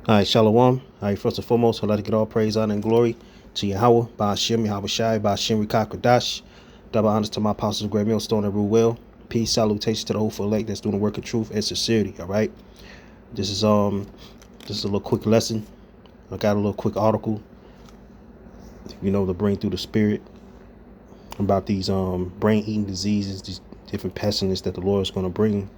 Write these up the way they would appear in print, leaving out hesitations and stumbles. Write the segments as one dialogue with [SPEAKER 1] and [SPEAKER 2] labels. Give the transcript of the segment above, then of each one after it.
[SPEAKER 1] All right, Shalom. All right, first and foremost, I'd like to get all praise, honor, and glory to Yahweh, Ba'ashem, Yahweh Shai, Ba'ashem, Rikakwadash. Double honors to my apostles, great millstone, and rule well. Peace, salutations to the hopeful elect that's doing the work of truth and sincerity. All right, this is a little quick lesson. I got a little quick article, to bring through the spirit about these brain-eating diseases, these different pestilence that the Lord is going to bring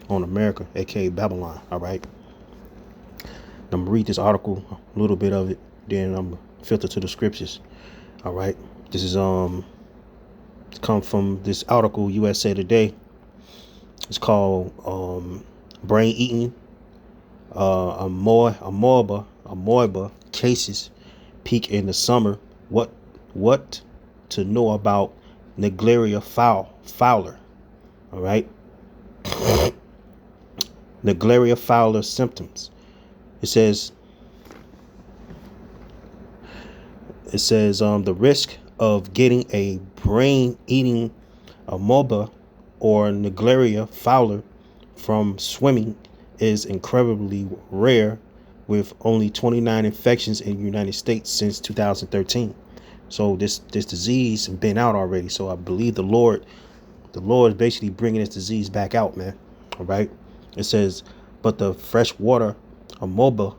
[SPEAKER 1] on America, aka Babylon. All right. I'm gonna read this article, a little bit of it, then I'm gonna filter to the scriptures. All right, this is it's come from this article, USA Today. It's called "Brain Eating Amoeba Cases Peak in the Summer. What to know about Naegleria fowler?" All right, Naegleria fowler symptoms. It says the risk of getting a brain-eating amoeba or Naegleria fowler from swimming is incredibly rare, with only 29 infections in the United States since 2013. So this disease has been out already. So I believe the Lord is basically bringing this disease back out, man. All right. It says, but the freshwater amoeba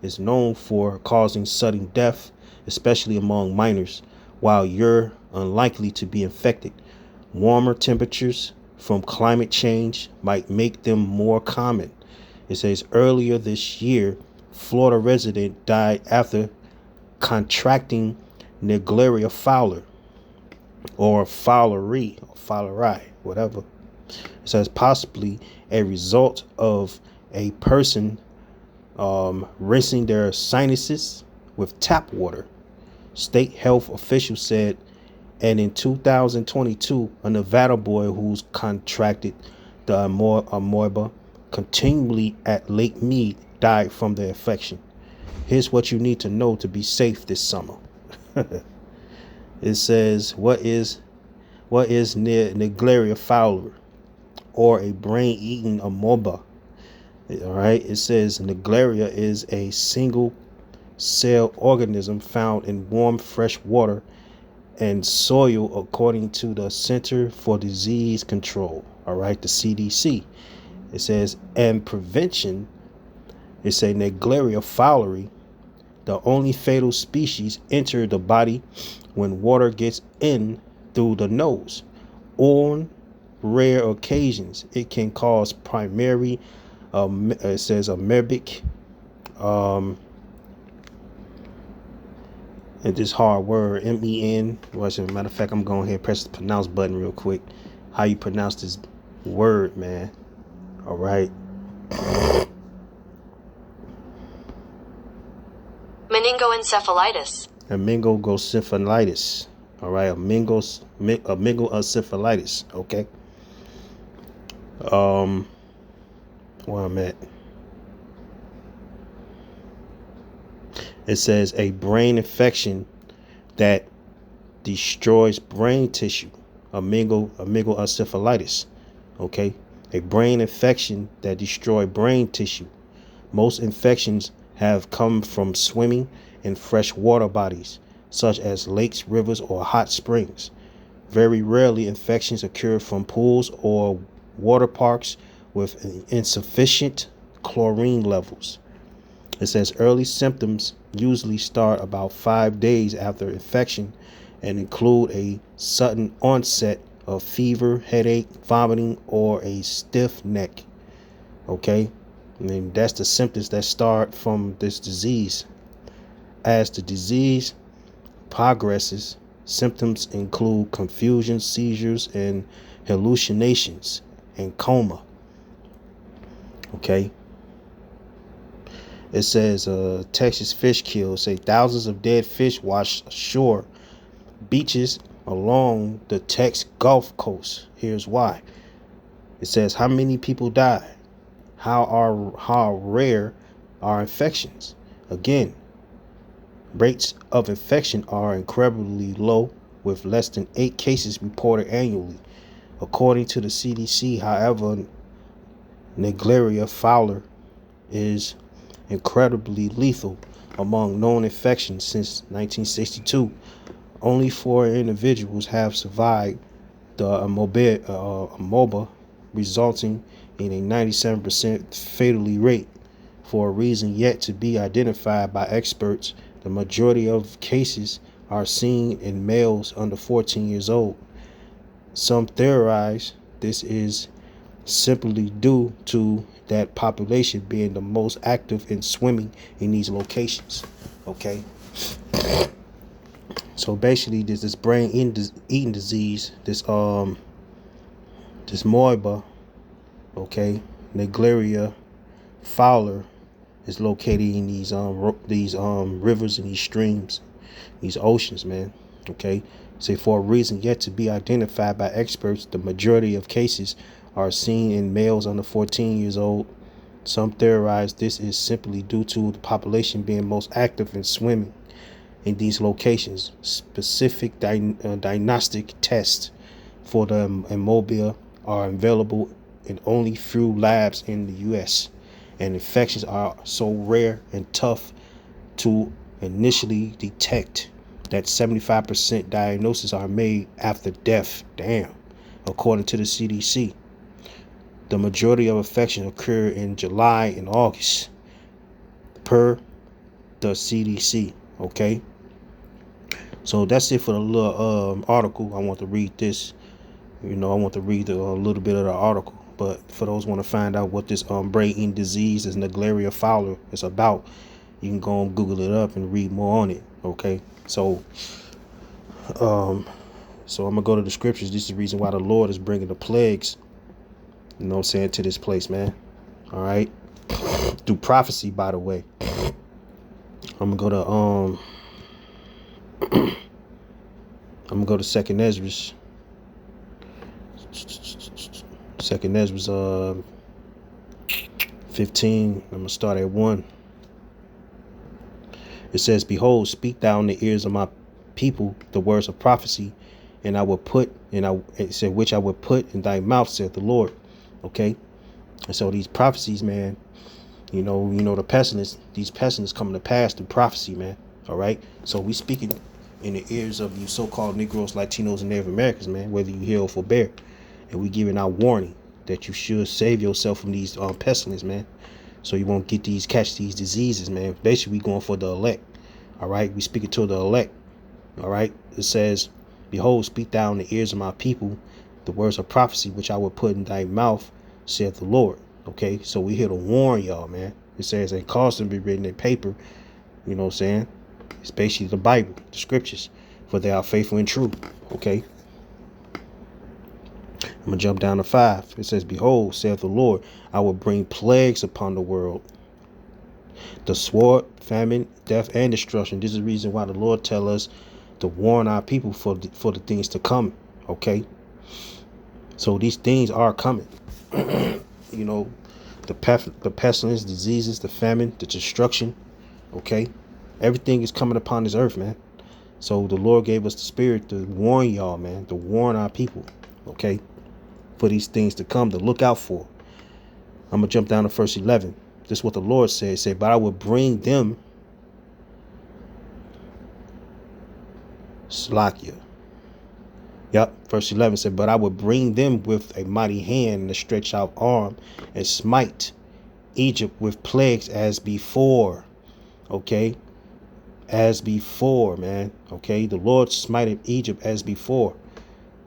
[SPEAKER 1] is known for causing sudden death, especially among minors, while you're unlikely to be infected. Warmer temperatures from climate change might make them more common. It says earlier this year, Florida resident died after contracting Naegleria fowler, or fowleri, whatever. It says possibly a result of a person rinsing their sinuses with tap water, state health officials said. And in 2022, a Nevada boy who's contracted the amoeba continually at Lake Mead died from the infection. Here's what you need to know to be safe this summer. It says, what is Naegleria fowler, or a brain-eating amoeba? All right, it says Naegleria is a single cell organism found in warm fresh water and soil, according to the Center for Disease Control. All right, the CDC. It says, and prevention. It's a Naegleria fowleri. The only fatal species enter the body when water gets in through the nose. On rare occasions, it can cause primary, it says amoebic, and this hard word, MEN. Well, as a matter of fact, I'm going ahead and press the pronounce button real quick. How you pronounce this word, man? All right.
[SPEAKER 2] Meningoencephalitis.
[SPEAKER 1] Meningoencephalitis. All right, meningoencephalitis. Okay. Where I'm at. It says a brain infection that destroys brain tissue. Meningoencephalitis. Okay, a brain infection that destroys brain tissue. Most infections have come from swimming in freshwater bodies, such as lakes, rivers, or hot springs. Very rarely, infections occur from pools or water parks with insufficient chlorine levels. It says early symptoms usually start about 5 days after infection and include a sudden onset of fever, headache, vomiting, or a stiff neck. Okay, and that's the symptoms that start from this disease. As the disease progresses, symptoms include confusion, seizures, and hallucinations, and coma. Okay. It says Texas fish kill. Say thousands of dead fish wash ashore beaches along the Texas Gulf Coast. Here's why. It says how many people died. How rare are infections? Again, rates of infection are incredibly low, with less than 8 cases reported annually. According to the CDC, however, Naegleria fowler is incredibly lethal among known infections since 1962. Only 4 individuals have survived the amoeba, resulting in a 97% fatality rate. For a reason yet to be identified by experts, the majority of cases are seen in males under 14 years old. Some theorize this is simply due to that population being the most active in swimming in these locations. Okay, so basically, there's this brain eating disease, this moeba, okay, Naegleria fowler, is located in these rivers and these streams, these oceans, man. Okay, say for a reason yet to be identified by experts, the majority of cases are seen in males under 14 years old. Some theorize this is simply due to the population being most active in swimming in these locations. Specific diagnostic tests for the amoeba are available in only few labs in the U.S., and infections are so rare and tough to initially detect that 75% diagnoses are made after death. Damn. According to the CDC, the majority of infections occur in July and August, per the CDC. Okay, so that's it for the little article. I want to read this. I want to read a little bit of the article. But for those who want to find out what this brain-eating disease, this Naegleria fowler, is about, you can go and Google it up and read more on it. Okay, so I'm gonna go to the scriptures. This is the reason why the Lord is bringing the plagues, to this place, man. All right, through prophecy, by the way. I'm gonna go to Second Ezra's. Second Ezra's 15. I'm gonna start at 1. It says, "Behold, speak thou in the ears of my people the words of prophecy, and I will put, it said, which I will put in thy mouth, saith the Lord." Okay, and so these prophecies, man, the pestilence, these pestilence coming to pass through prophecy, man. All right, so we speaking in the ears of you so-called Negroes, Latinos, and Native Americans, man, whether you hear or forbear, and we giving out warning that you should save yourself from these pestilence, man, so you won't catch these diseases, man. Basically, we going for the elect. All right, we speaking to the elect. All right, it says, "Behold, speak thou in the ears of my people the words of prophecy, which I will put in thy mouth, saith the Lord." Okay, so we here to warn y'all, man. It says, "And cause them to be written in paper." You know what I'm saying? It's basically the Bible, the scriptures, for they are faithful and true. Okay, I'm gonna jump down to 5. It says, "Behold, saith the Lord, I will bring plagues upon the world, the sword, famine, death, and destruction." This is the reason why the Lord tell us to warn our people for the things to come. Okay, so these things are coming. The pestilence, diseases, the famine, the destruction. Okay, everything is coming upon this earth, man. So the Lord gave us the spirit to warn y'all, man, to warn our people. Okay, for these things to come, to look out for. I'm gonna jump down to verse 11. This is what the Lord said. It said, "But I will bring them," Slakia. Yep, verse 11 said, "But I will bring them with a mighty hand and a stretched out arm, and smite Egypt with plagues as before." Okay, as before, man. Okay, the Lord smited Egypt as before.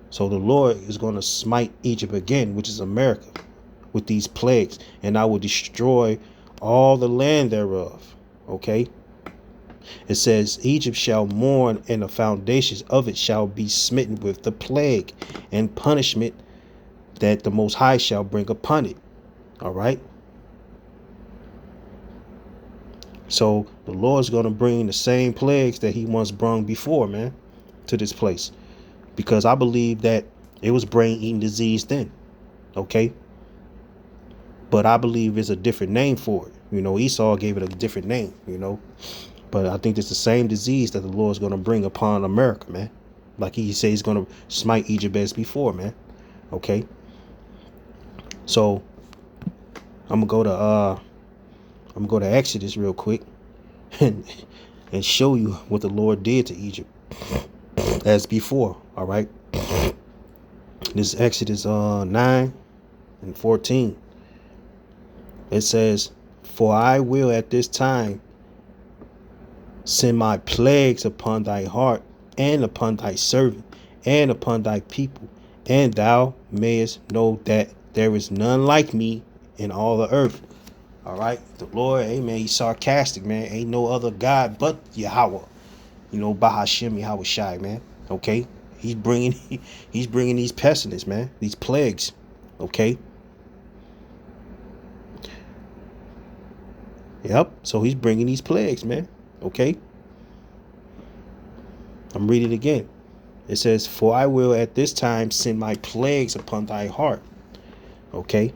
[SPEAKER 1] So the Lord is going to smite Egypt again, which is America, with these plagues, and I will destroy all the land thereof. Okay, it says, "Egypt shall mourn, and the foundations of it shall be smitten with the plague and punishment that the Most High shall bring upon it." All right, so the Lord's going to bring the same plagues that he once brought before, man, to this place, because I believe that it was brain-eating disease then. Okay, but I believe it's a different name for it. Esau gave it a different name, but I think it's the same disease that the Lord's going to bring upon America, man. Like he says, he's going to smite Egypt as before, man. Okay, so I'm gonna go to I'm going to go to Exodus real quick and show you what the Lord did to Egypt as before. All right. This is Exodus 9 and 14. It says, "For I will at this time send my plagues upon thy heart, and upon thy servant, and upon thy people, and thou mayest know that there is none like me in all the earth." All right, the Lord, amen. He's sarcastic, man. Ain't no other God but Yahweh. Bahashem Yahweh Shai, man. Okay, he's bringing these pestilence, man. These plagues. Okay. Yep. So he's bringing these plagues, man. Okay. I'm reading it again. It says, "For I will at this time send my plagues upon thy heart." Okay.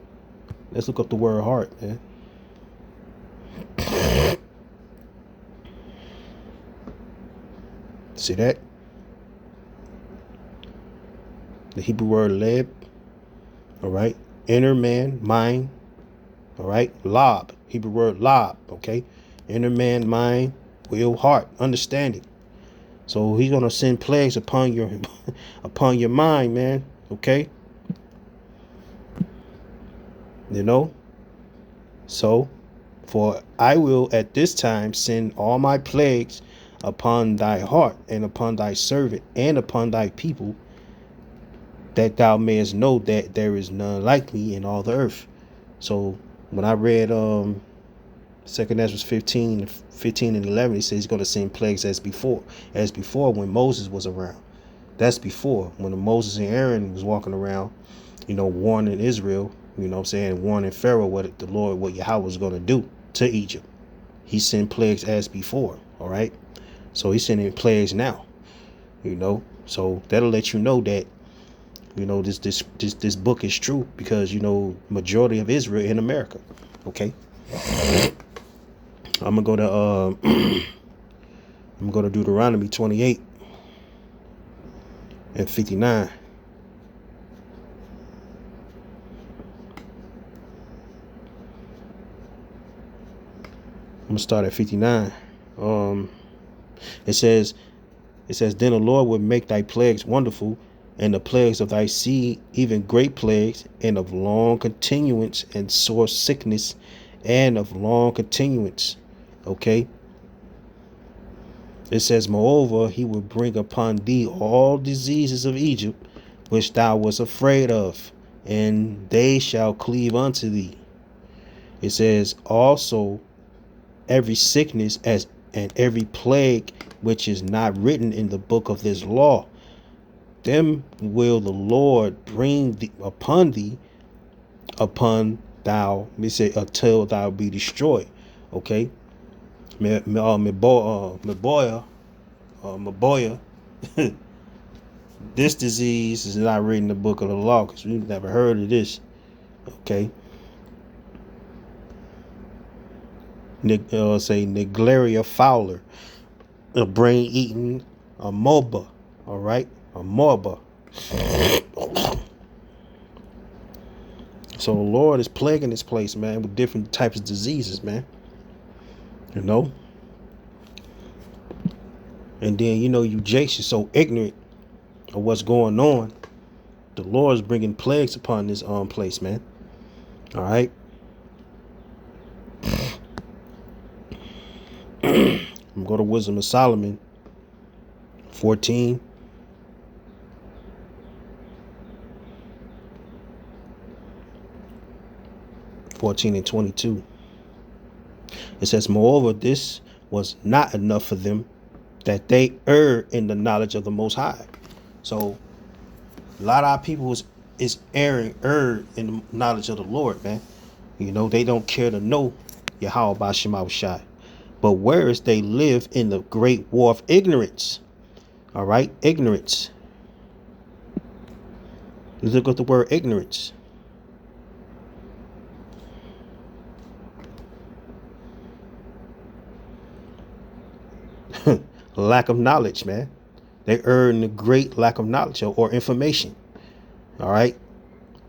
[SPEAKER 1] Let's look up the word heart, man. See that? The Hebrew word leb. All right. Inner man, mind. All right. Lob. Hebrew word lob. Okay. Inner man, mind, will, heart, understanding. So he's gonna send plagues upon your upon your mind, man. Okay. So, "For I will at this time send all my plagues upon thy heart, and upon thy servant, and upon thy people, that thou mayest know that there is none like me in all the earth." So when I read 2 Ezra 15 and 11, he says he's going to send plagues as before when Moses was around. That's before, when Moses and Aaron was walking around, warning Israel, warning Pharaoh what Yahweh was going to do to Egypt. He sent plagues as before. All right. So he's sending plagues now, so that'll let you know that, this book is true, because, majority of Israel in America. Okay. I'm gonna go to Deuteronomy 28 and 59. I'm gonna start at 59. It says, "Then the Lord will make thy plagues wonderful, and the plagues of thy seed, even great plagues, and of long continuance, and sore sickness, and of long continuance." Okay. It says, "Moreover, he will bring upon thee all diseases of Egypt, which thou wast afraid of, and they shall cleave unto thee." It says, "Also every sickness and every plague which is not written in the book of this law, them will the Lord bring upon thee, until thou be destroyed." Okay. Maboya. This disease is not written in the book of the law, because we've never heard of this. Okay. Say Neglaria fowler, a brain eating amoeba. All right. Amoeba. So the Lord is plaguing this place, man, with different types of diseases, man. And then, you Jakes are so ignorant of what's going on. The Lord is bringing plagues upon this place, man. All right. I'm gonna go to Wisdom of Solomon 14. 14 and 22. It says, "Moreover, this was not enough for them, that they err in the knowledge of the Most High." So a lot of our people is err in the knowledge of the Lord, man. They don't care to know Yahweh Bashim Shai. But whereas they live in the great war of ignorance. All right, ignorance. Look at the word ignorance. Lack of knowledge, man. They earn a great lack of knowledge or information. All right.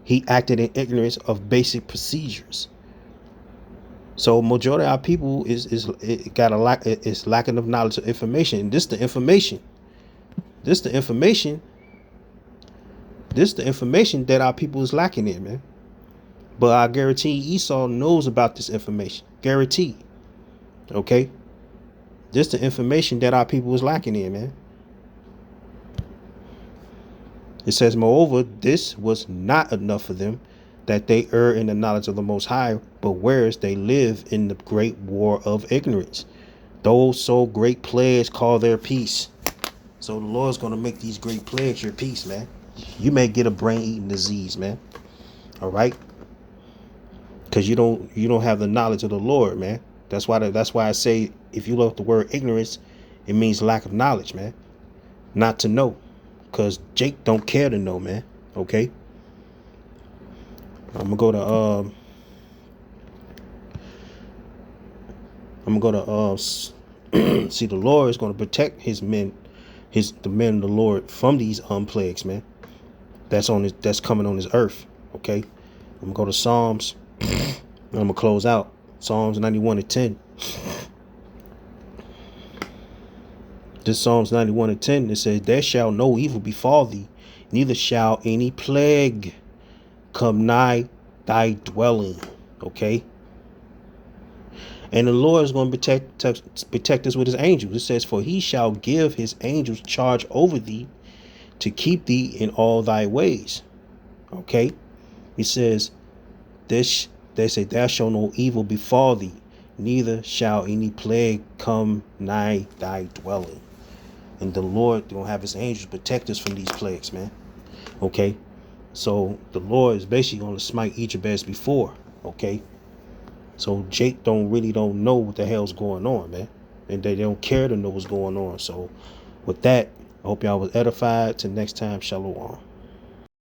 [SPEAKER 1] He acted in ignorance of basic procedures. So majority of our people is it got a lack, it's lacking of knowledge of information. And this the information this the information that our people is lacking in, man. But I guarantee Esau knows about this information. Guaranteed. Okay? This the information that our people is lacking in, man. It says, moreover, this was not enough for them, that they err in the knowledge of the Most High, but whereas they live in the great war of ignorance. Those so great plagues call their peace. So the Lord's going to make these great plagues your peace, man. You may get a brain-eating disease, man. All right? Because you don't have the knowledge of the Lord, man. That's why I say, if you look at the word ignorance, it means lack of knowledge, man. Not to know. Because Jake don't care to know, man. Okay? I'm gonna go to see, the Lord is gonna protect his men, the men of the Lord from these plagues, man. That's coming on this earth. Okay? I'm gonna go to Psalms and I'm gonna close out. Psalms 91:10. This Psalms 91:10, it says, there shall no evil befall thee, neither shall any plague come nigh thy dwelling. Okay? And the Lord is going to protect us with his angels. It says, for he shall give his angels charge over thee to keep thee in all thy ways. Okay? He says, they say, there shall no evil befall thee, neither shall any plague come nigh thy dwelling. And the Lord gonna have his angels protect us from these plagues, man. Okay? So the Lord is basically gonna smite Egypt as before. Okay? So Jake don't know what the hell's going on, man. And they don't care to know what's going on. So with that, I hope y'all was edified. Till next time, shalom.